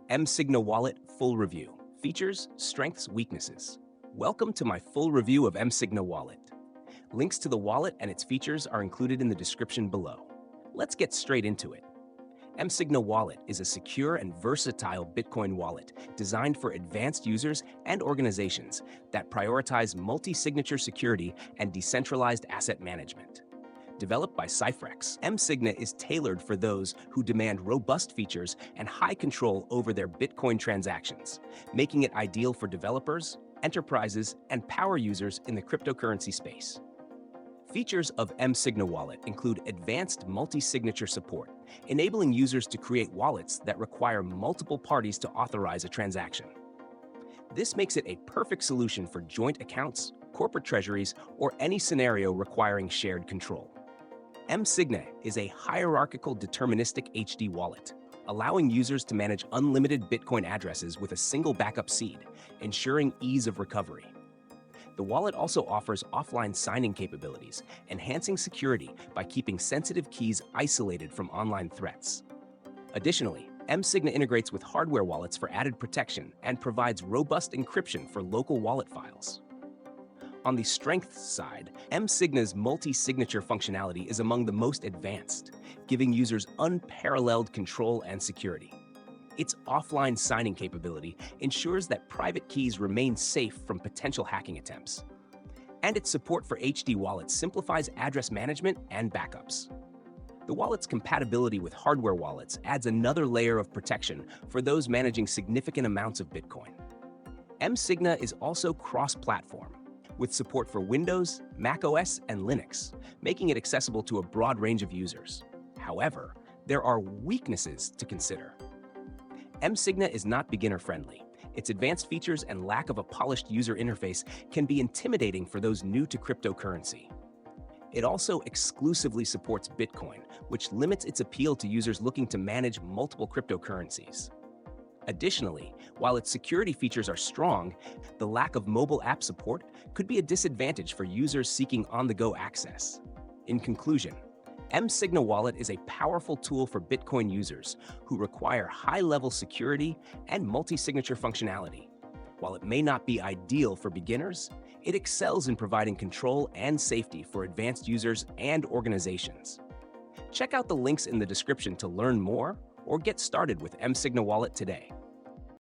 mSIGNA Wallet Full Review. Features, Strengths, Weaknesses. Welcome to my full review of mSIGNA Wallet. Links to the wallet and its features are included in the description below. Let's get straight into it. mSIGNA Wallet is a secure and versatile Bitcoin wallet designed for advanced users and organizations that prioritize multi-signature security and decentralized asset management. Developed by Cyphex, mSIGNA is tailored for those who demand robust features and high control over their Bitcoin transactions, making it ideal for developers, enterprises, and power users in the cryptocurrency space. Features of mSIGNA Wallet include advanced multi-signature support, enabling users to create wallets that require multiple parties to authorize a transaction. This makes it a perfect solution for joint accounts, corporate treasuries, or any scenario requiring shared control. mSIGNA is a hierarchical deterministic HD wallet, allowing users to manage unlimited Bitcoin addresses with a single backup seed, ensuring ease of recovery. The wallet also offers offline signing capabilities, enhancing security by keeping sensitive keys isolated from online threats. Additionally, mSIGNA integrates with hardware wallets for added protection and provides robust encryption for local wallet files. On the strengths side, mSIGNA's multi-signature functionality is among the most advanced, giving users unparalleled control and security. Its offline signing capability ensures that private keys remain safe from potential hacking attempts. And its support for HD wallets simplifies address management and backups. The wallet's compatibility with hardware wallets adds another layer of protection for those managing significant amounts of Bitcoin. mSIGNA is also cross-platform, with support for Windows, macOS, and Linux, making it accessible to a broad range of users. However, there are weaknesses to consider. mSIGNA is not beginner-friendly. Its advanced features and lack of a polished user interface can be intimidating for those new to cryptocurrency. It also exclusively supports Bitcoin, which limits its appeal to users looking to manage multiple cryptocurrencies. Additionally, while its security features are strong, the lack of mobile app support could be a disadvantage for users seeking on-the-go access. In conclusion, mSIGNA Wallet is a powerful tool for Bitcoin users who require high-level security and multi-signature functionality. While it may not be ideal for beginners, it excels in providing control and safety for advanced users and organizations. Check out the links in the description to learn more or get started with mSIGNA Wallet today.